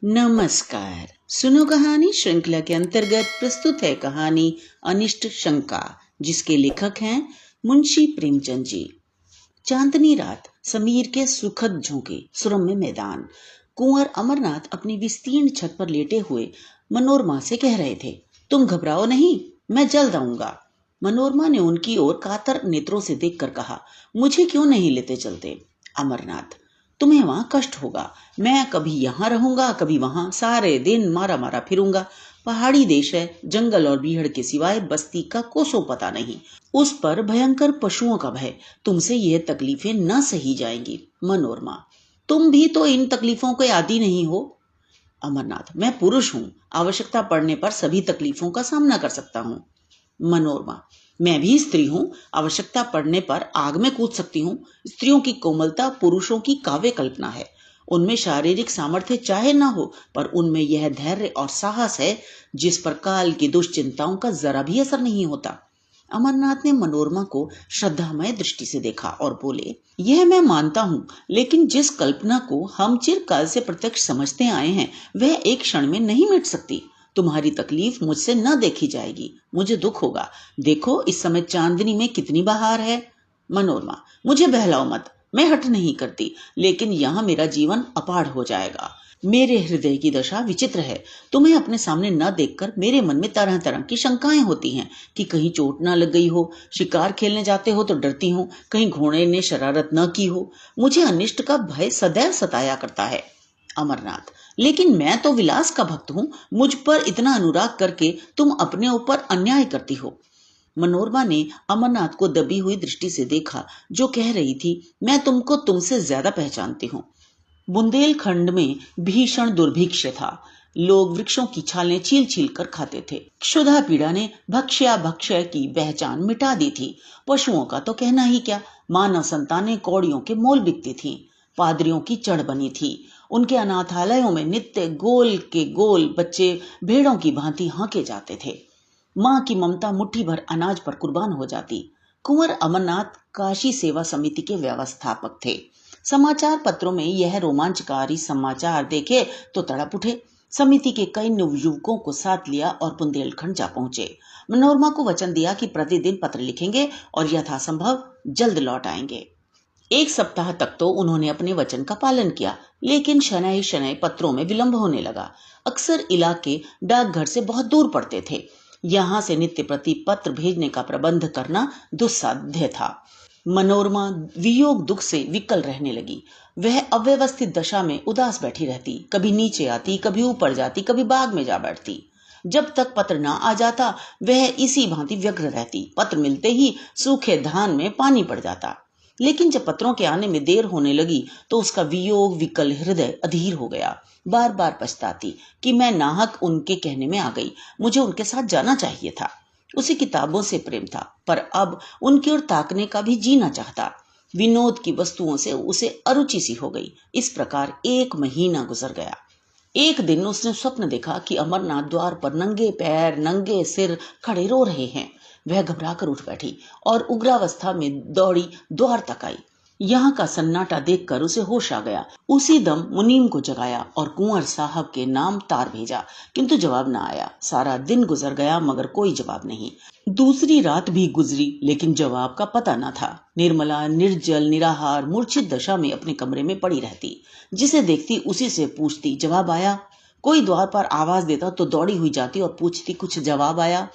नमस्कार। सुनो कहानी श्रृंखला के अंतर्गत प्रस्तुत है कहानी अनिष्ट शंका, जिसके लेखक हैं मुंशी प्रेमचंद जी। चांदनी रात, समीर के सुखद झोंके, सुरम्य मैदान। कुंवर अमरनाथ अपनी विस्तीर्ण छत पर लेटे हुए मनोरमा से कह रहे थे, तुम घबराओ नहीं, मैं जल्द आऊंगा। मनोरमा ने उनकी ओर कातर नेत्रों से देखकर कहा, मुझे क्यों नहीं लेते चलते? अमरनाथ, तुम्हें वहां कष्ट होगा। मैं कभी यहाँ रहूंगा, कभी वहां, सारे दिन मारा मारा फिरूंगा। पहाड़ी देश है, जंगल और बीहड़ के सिवाय बस्ती का कोसों पता नहीं। उस पर भयंकर पशुओं का भय। तुमसे यह तकलीफें न सही जाएंगी। मनोरमा, तुम भी तो इन तकलीफों के आदी नहीं हो। अमरनाथ, मैं पुरुष हूँ, आवश्यकता पड़ने पर सभी तकलीफों का सामना कर सकता हूँ। मनोरमा, मैं भी स्त्री हूँ, आवश्यकता पड़ने पर आग में कूद सकती हूँ। स्त्रियों की कोमलता पुरुषों की काव्य कल्पना है। उनमें शारीरिक सामर्थ्य चाहे न हो, पर उनमें यह धैर्य और साहस है जिस पर काल की दुश्चिंताओं का जरा भी असर नहीं होता। अमरनाथ ने मनोरमा को श्रद्धामय दृष्टि से देखा और बोले, यह मैं मानता हूँ, लेकिन जिस कल्पना को हम चिरकाल से प्रत्यक्ष समझते आए हैं, वह एक क्षण में नहीं मिट सकती। तुम्हारी तकलीफ मुझसे न देखी जाएगी, मुझे दुख होगा। देखो इस समय चांदनी में कितनी बहार है। मनोरमा, मुझे बहलाओ मत, मैं हट नहीं करती, लेकिन यहाँ मेरा जीवन अपाढ़ हो जाएगा। मेरे हृदय की दशा विचित्र है। तुम्हें अपने सामने न देखकर मेरे मन में तरह तरह की शंकाएं होती हैं कि कहीं चोट न लग गई हो, शिकार खेलने जाते हो तो डरती हूँ, कहीं घोड़े ने शरारत न की हो। मुझे अनिष्ट का भय सदैव सताया करता है। अमरनाथ, लेकिन मैं तो विलास का भक्त हूँ, मुझ पर इतना अनुराग करके तुम अपने ऊपर अन्याय करती हो। मनोरमा ने अमरनाथ को दबी हुई दृष्टि से देखा, जो कह रही थी, मैं तुमको तुमसे ज्यादा पहचानती हूँ। बुंदेलखंड में भीषण दुर्भिक्ष था। लोग वृक्षों की छालें छील छील कर खाते थे। क्षुधा पीड़ा ने भक्ष्या भक्ष्य की पहचान मिटा दी थी। पशुओं का तो कहना ही क्या, मानव संतानें कौड़ियों के मोल बिकती थीं। पादरियों की चढ़ बनी थी। उनके अनाथालयों में नित्य गोल के गोल बच्चे भेड़ों की भांति हाँके जाते थे। माँ की ममता मुट्ठी भर अनाज पर कुर्बान हो जाती। कुंवर अमरनाथ काशी सेवा समिति के व्यवस्थापक थे। समाचार पत्रों में यह रोमांचकारी समाचार देखे तो तड़प उठे। समिति के कई नवयुवकों को साथ लिया और बुंदेलखंड जा पहुंचे। मनोरमा को वचन दिया कि प्रतिदिन पत्र लिखेंगे और यथासंभव जल्द लौट आएंगे। एक सप्ताह तक तो उन्होंने अपने वचन का पालन किया, लेकिन शनैः शनैः पत्रों में विलंब होने लगा। अक्सर इलाके डाकघर से बहुत दूर पड़ते थे। यहाँ से नित्य प्रति पत्र भेजने का प्रबंध करना दुस्साध्य था। मनोरमा वियोग दुख से विकल रहने लगी। वह अव्यवस्थित दशा में उदास बैठी रहती, कभी नीचे आती, कभी ऊपर जाती, कभी बाग में जा बैठती। जब तक पत्र न आ जाता, वह इसी भांति व्यग्र रहती। पत्र मिलते ही सूखे धान में पानी पड़ जाता। लेकिन जब पत्रों के आने में देर होने लगी, तो उसका वियोग विकल हृदय अधीर हो गया। बार बार पछताती कि मैं नाहक उनके कहने में आ गई, मुझे उनके साथ जाना चाहिए था। उसे किताबों से प्रेम था, पर अब उनकी ओर ताकने का भी जी न चाहता। विनोद की वस्तुओं से उसे अरुचि सी हो गई। इस प्रकार 1 महीना गुजर गया। एक दिन उसने स्वप्न देखा कि अमरनाथ द्वार पर नंगे पैर नंगे सिर खड़े रो रहे हैं। वह घबराकर उठ बैठी और उग्रावस्था में दौड़ी द्वार तक आई। यहाँ का सन्नाटा देखकर उसे होश आ गया। उसी दम मुनीम को जगाया और कुंवर साहब के नाम तार भेजा, किंतु जवाब न आया। सारा दिन गुजर गया, मगर कोई जवाब नहीं। दूसरी रात भी गुजरी, लेकिन जवाब का पता न था। निर्मला निर्जल निराहार मूर्छित दशा में अपने कमरे में पड़ी रहती। जिसे देखती उसी से पूछती, जवाब आया? कोई द्वार पर आवाज देता तो दौड़ी हुई जाती और पूछती, कुछ जवाब आया?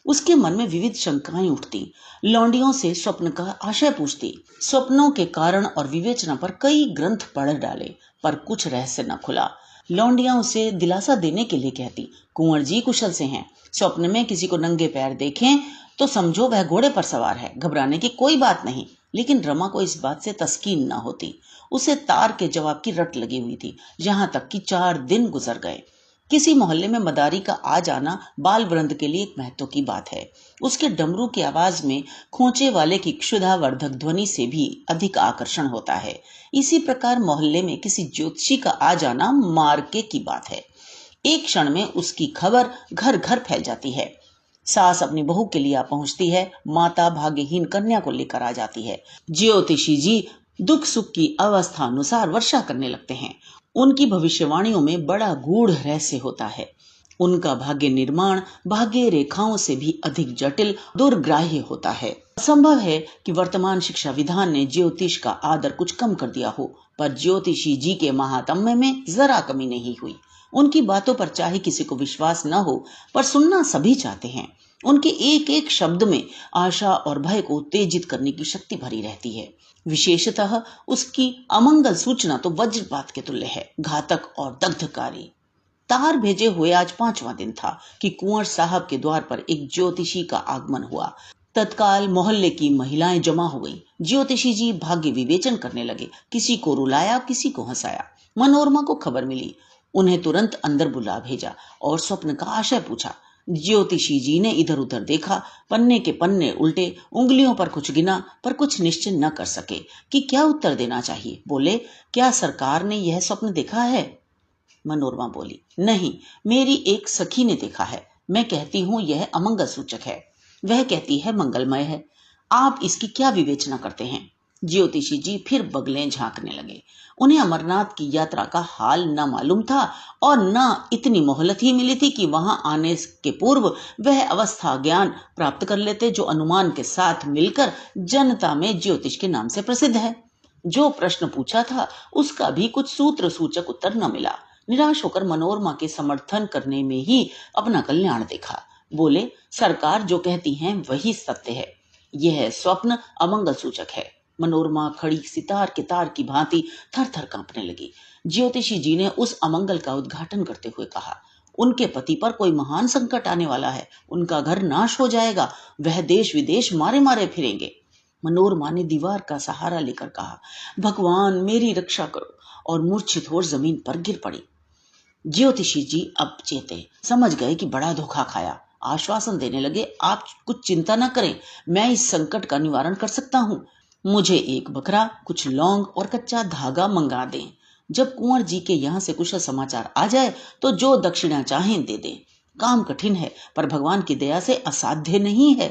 उसके मन में विविध शंकाएं उठती। लौंडियों से स्वप्न का आशय पूछती। स्वप्नों के कारण और विवेचना पर कई ग्रंथ पढ़ डाले, पर कुछ रहस्य न खुला। लौंडियां उसे दिलासा देने के लिए कहती, कुंवर जी कुशल से हैं। स्वप्न में किसी को नंगे पैर देखें तो समझो वह घोड़े पर सवार है, घबराने की कोई बात नहीं। लेकिन रमा को इस बात से तस्कीन न होती। उसे तार के जवाब की रट लगी हुई थी। यहाँ तक कि 4 दिन गुजर गए। किसी मोहल्ले में मदारी का आ जाना बाल वृंद के लिए एक महत्व की बात है। उसके डमरू की आवाज में खोचे वाले की क्षुधावर्धक ध्वनि से भी अधिक आकर्षण होता है। इसी प्रकार मोहल्ले में किसी ज्योतिषी का आ जाना मार्के की बात है। एक क्षण में उसकी खबर घर घर फैल जाती है। सास अपनी बहू के लिए आ पहुंचती है, माता भाग्यहीन कन्या को लेकर आ जाती है। ज्योतिषी जी दुख सुख की अवस्था अनुसार वर्षा करने लगते हैं। उनकी भविष्यवाणियों में बड़ा गूढ़ रहस्य होता है। उनका भाग्य निर्माण भाग्य रेखाओं से भी अधिक जटिल दुर्ग्राह्य होता है। संभव है कि वर्तमान शिक्षा विधान ने ज्योतिष का आदर कुछ कम कर दिया हो, पर ज्योतिषी जी के महात्म्य में जरा कमी नहीं हुई। उनकी बातों पर चाहे किसी को विश्वास न हो, पर सुनना सभी चाहते हैं। उनके एक एक शब्द में आशा और भय को उत्तेजित करने की शक्ति भरी रहती है। विशेषतः उसकी अमंगल सूचना तो वज्रपात के तुल्य है, घातक और दग्धकारी। तार भेजे हुए आज 5वां दिन था कि कुंवर साहब के द्वार पर एक ज्योतिषी का आगमन हुआ। तत्काल मोहल्ले की महिलाएं जमा हो गईं। ज्योतिषी जी भाग्य विवेचन करने लगे। किसी को रुलाया, किसी को हंसाया। मनोरमा को खबर मिली, उन्हें तुरंत अंदर बुला भेजा और स्वप्न का आशय पूछा। ज्योतिषी जी ने इधर उधर देखा, पन्ने के पन्ने उल्टे, उंगलियों पर कुछ गिना, पर कुछ निश्चय न कर सके कि क्या उत्तर देना चाहिए। बोले, क्या सरकार ने यह स्वप्न देखा है? मनोरमा बोली, नहीं, मेरी एक सखी ने देखा है। मैं कहती हूँ यह अमंगल सूचक है, वह कहती है मंगलमय है। आप इसकी क्या विवेचना करते हैं? ज्योतिषी जी फिर बगलें झांकने लगे। उन्हें अमरनाथ की यात्रा का हाल न मालूम था और न इतनी मोहलत ही मिली थी कि वहां आने के पूर्व वह अवस्था ज्ञान प्राप्त कर लेते जो अनुमान के साथ मिलकर जनता में ज्योतिष के नाम से प्रसिद्ध है। जो प्रश्न पूछा था उसका भी कुछ सूत्र सूचक उत्तर न मिला। निराश होकर मनोरमा के समर्थन करने में ही अपना कल्याण देखा। बोले, सरकार जो कहती हैं वही सत्य है, यह स्वप्न अमंगल सूचक है। मनोरमा खड़ी सितार के तार की भांति थर थर कांपने लगी। ज्योतिषी जी ने उस अमंगल का उद्घाटन करते हुए कहा, उनके पति पर कोई महान संकट आने वाला है, उनका घर नाश हो जाएगा, वह देश विदेश मारे मारे फिरेंगे। मनोरमा ने दीवार का सहारा लेकर कहा, भगवान मेरी रक्षा करो, और मूर्छित हो जमीन पर गिर पड़ी। ज्योतिषी जी अब चेते, समझ गए कि बड़ा धोखा खाया। आश्वासन देने लगे, आप कुछ चिंता न करें, मैं इस संकट का निवारण कर सकता हूँ। मुझे एक बकरा, कुछ लौंग और कच्चा धागा मंगा दें। जब कुंवर जी के यहाँ से कुशल समाचार आ जाए तो जो दक्षिणा चाहें दे दें। काम कठिन है, पर भगवान की दया से असाध्य नहीं है।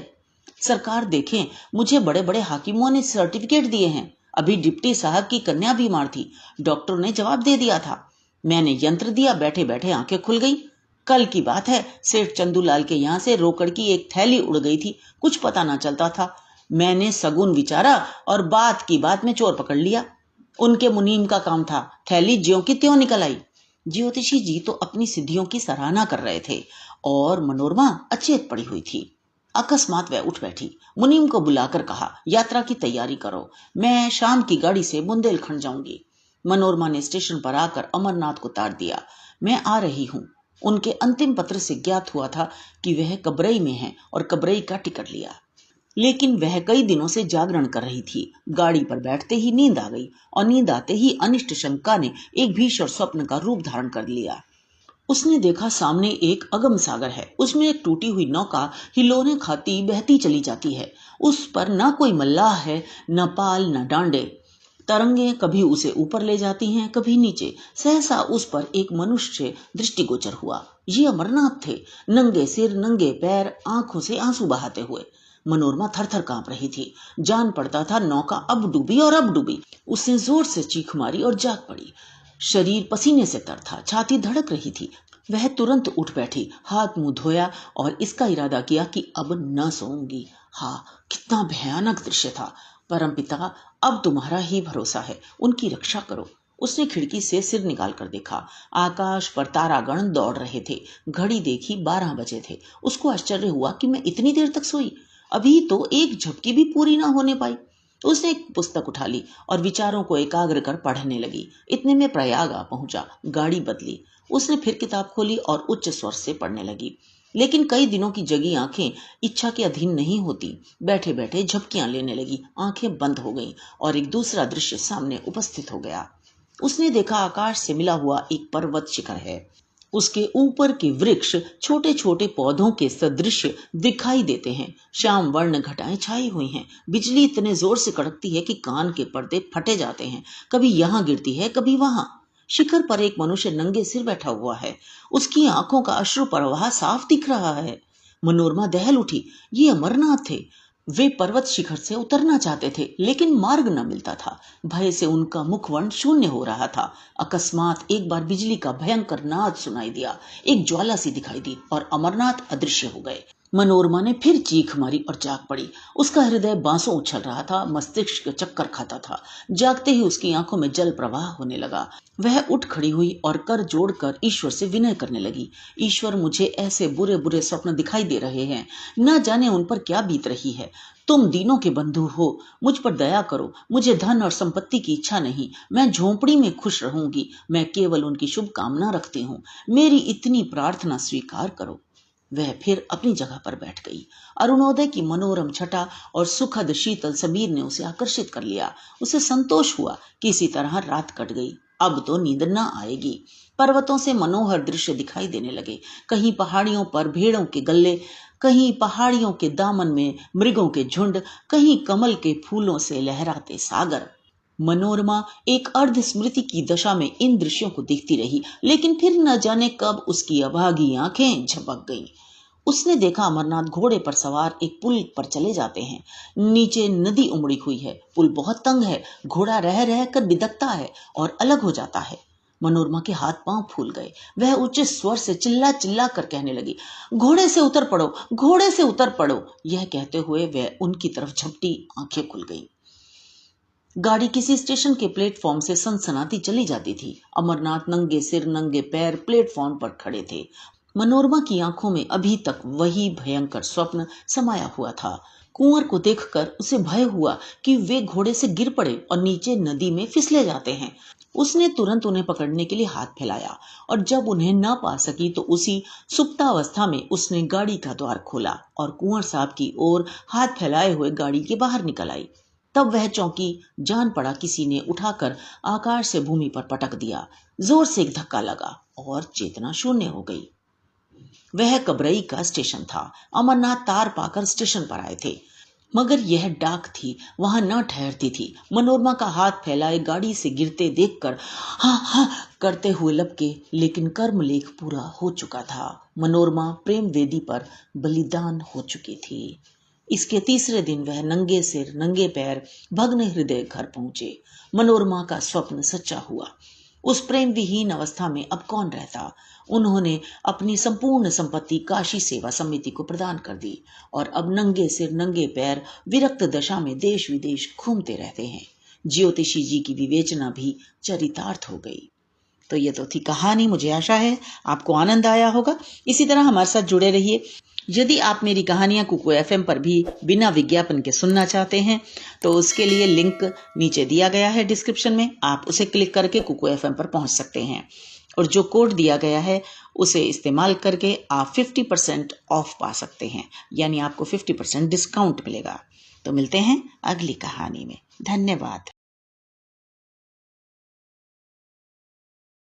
सरकार देखें, मुझे बड़े बड़े हाकिमों ने सर्टिफिकेट दिए हैं। अभी डिप्टी साहब की कन्या बीमार थी, डॉक्टर ने जवाब दे दिया था। मैंने यंत्र दिया, बैठे बैठे आंखें खुल गई। कल की बात है, सेठ चंदूलाल के यहाँ से रोकड़ की एक थैली उड़ गई थी, कुछ पता ना चलता था। मैंने सगुन विचारा और बात की बात में चोर पकड़ लिया। उनके मुनीम का काम था, थैली ज्यों की त्यों निकल आई। ज्योतिषी जी तो अपनी सिद्धियों की सराहना कर रहे थे और मनोरमा अचेत पड़ी हुई थी। अकस्मात वह उठ बैठी, मुनीम को बुलाकर कहा, यात्रा की तैयारी करो, मैं शाम की गाड़ी से बुंदेलखंड जाऊंगी। मनोरमा ने स्टेशन पर आकर अमरनाथ को तार दिया, मैं आ रही हूँ। उनके अंतिम पत्र से ज्ञात हुआ था कि वह कबरई में है और कबरई का टिकट लिया, लेकिन वह कई दिनों से जागरण कर रही थी। गाड़ी पर बैठते ही नींद आ गई और नींद आते ही अनिष्ट शंका ने एक भीषण स्वप्न का रूप धारण कर लिया। उसने देखा सामने एक अगम सागर है, उसमें एक टूटी हुई नौका हिलोने खाती बहती चली जाती है। उस पर न कोई मल्लाह है, न पाल न डांडे। तरंगे कभी उसे ऊपर ले जाती हैं, कभी नीचे। सहसा उस पर एक मनुष्य दृष्टिगोचर हुआ। ये अमरनाथ थे, नंगे सिर नंगे पैर, आंखों से आंसू बहाते हुए। मनोरमा थर थर कांप रही थी, जान पड़ता था नौका अब डूबी और अब डूबी। उसने जोर से चीख मारी और जाग पड़ी। शरीर पसीने से तर था, छाती धड़क रही थी। वह तुरंत उठ बैठी, हाथ मुंह धोया और इसका इरादा किया कि अब न सोऊंगी। हाँ, कितना भयानक दृश्य था। परमपिता, अब तुम्हारा ही भरोसा है, उनकी रक्षा करो। उसने खिड़की से सिर निकाल कर देखा, आकाश पर तारागण दौड़ रहे थे। घड़ी देखी, 12 बजे थे। उसको आश्चर्य हुआ कि मैं इतनी देर तक सोई, अभी तो एक झपकी भी पूरी ना होने पाई। उसने एक पुस्तक उठा ली और विचारों को एकाग्र कर पढ़ने लगी। इतने में प्रयाग आ पहुंचा। गाड़ी बदली। उसने फिर किताब खोली और उच्च स्वर से पढ़ने लगी, लेकिन कई दिनों की जगी आंखें इच्छा के अधीन नहीं होती। बैठे बैठे झपकियां लेने लगी, आंखें बंद हो गईं और एक दूसरा दृश्य सामने उपस्थित हो गया। उसने देखा, आकाश से मिला हुआ एक पर्वत शिखर है। उसके ऊपर के वृक्ष छोटे छोटे पौधों के सदृश दिखाई देते हैं। श्याम वर्ण घटाएं छाई हुई हैं। बिजली इतने जोर से कड़कती है कि कान के पर्दे फटे जाते हैं। कभी यहाँ गिरती है, कभी वहां। शिखर पर एक मनुष्य नंगे सिर बैठा हुआ है। उसकी आंखों का अश्रु प्रवाह साफ दिख रहा है। मनोरमा दहल उठी, ये अमरनाथ थे। वे पर्वत शिखर से उतरना चाहते थे, लेकिन मार्ग न मिलता था। भय से उनका मुखवर्ण शून्य हो रहा था। अकस्मात एक बार बिजली का भयंकर नाद सुनाई दिया। एक ज्वाला सी दिखाई दी और अमरनाथ अदृश्य हो गए। मनोरमा ने फिर चीख मारी और जाग पड़ी। उसका हृदय बांसों उछल रहा था, मस्तिष्क चक्कर खाता था। जागते ही उसकी आंखों में जल प्रवाह होने लगा। वह उठ खड़ी हुई और कर जोड़कर ईश्वर से विनय करने लगी। ईश्वर, मुझे ऐसे बुरे बुरे स्वप्न दिखाई दे रहे हैं, न जाने उन पर क्या बीत रही है। तुम दीनों के बंधु हो, मुझ पर दया करो। मुझे धन और संपत्ति की इच्छा नहीं, मैं झोंपड़ी में खुश रहूंगी। मैं केवल उनकी शुभकामना रखती हूँ। मेरी इतनी प्रार्थना स्वीकार करो। वह फिर अपनी जगह पर बैठ गई। अरुणोदय की मनोरम छटा और सुखद शीतल समीर ने उसे आकर्षित कर लिया। उसे संतोष हुआ कि इसी तरह रात कट गई। अब तो नींद न आएगी। पर्वतों से मनोहर दृश्य दिखाई देने लगे। कहीं पहाड़ियों पर भेड़ों के गल्ले, कहीं पहाड़ियों के दामन में मृगों के झुंड, कहीं कमल के फूलों से लहराते सागर। मनोरमा एक अर्ध स्मृति की दशा में इन दृश्यों को देखती रही, लेकिन फिर न जाने कब उसकी अभागी आंखें झपक गईं। उसने देखा अमरनाथ घोड़े पर सवार एक पुल पर चले जाते हैं। नीचे नदी उमड़ी हुई है। पुल बहुत तंग है। घोड़ा रह रह कर बिदकता है और अलग हो जाता है। मनोरमा के हाथ पांव फूल गए। वह ऊंचे स्वर से चिल्ला चिल्ला कर कहने लगी, घोड़े से उतर पड़ो, घोड़े से उतर पड़ो। यह कहते हुए वह उनकी तरफ झपटी। आंखें खुल गईं। गाड़ी किसी स्टेशन के प्लेटफॉर्म से सनसनाती चली जाती थी। अमरनाथ नंगे सिर नंगे पैर प्लेटफॉर्म पर खड़े थे। मनोरमा की आंखों में अभी तक वही भयंकर स्वप्न समाया हुआ था। कुंवर को देखकर उसे भय हुआ कि वे घोड़े से गिर पड़े और नीचे नदी में फिसले जाते हैं। उसने तुरंत उन्हें पकड़ने के लिए हाथ फैलाया और जब उन्हें न पा सकी तो उसी सुप्तावस्था में उसने गाड़ी का द्वार खोला और कुंवर साहब की ओर हाथ फैलाए हुए गाड़ी के बाहर निकल आई। तब वह चौंकी। जान पड़ा किसी ने उठाकर आकाश से भूमि पर पटक दिया। जोर से एक धक्का लगा और चेतना शून्य हो गई। वह कबरई का स्टेशन था। अमरनाथ तार पाकर स्टेशन पर आए थे, मगर यह डाक थी, वहां न ठहरती थी। मनोरमा का हाथ फैलाए गाड़ी से गिरते देखकर हाँ हाँ करते हुए लपके, लेकिन कर्मलेख पूरा हो चुका था। मनोरमा प्रेम वेदी पर बलिदान हो चुकी थी। इसके तीसरे दिन वह नंगे सिर नंगे पैर भग्न हृदय घर पहुंचे। मनोरमा का स्वप्न सच्चा हुआ। उस प्रेम विहीन अवस्था में अब कौन रहता। उन्होंने अपनी संपूर्ण संपत्ति काशी सेवा समिति को प्रदान कर दी और अब नंगे सिर नंगे पैर विरक्त दशा में देश विदेश घूमते रहते हैं। ज्योतिषी जी की विवेचना भी चरितार्थ हो गई। तो ये तो थी कहानी। मुझे आशा है आपको आनंद आया होगा। इसी तरह हमारे साथ जुड़े रहिए। यदि आप मेरी कहानियां कुकू एफएम पर भी बिना विज्ञापन के सुनना चाहते हैं तो उसके लिए लिंक नीचे दिया गया है डिस्क्रिप्शन में। आप उसे क्लिक करके कुकू एफएम पर पहुंच सकते हैं और जो कोड दिया गया है उसे इस्तेमाल करके आप 50% ऑफ पा सकते हैं, यानी आपको 50% डिस्काउंट मिलेगा। तो मिलते हैं अगली कहानी में। धन्यवाद।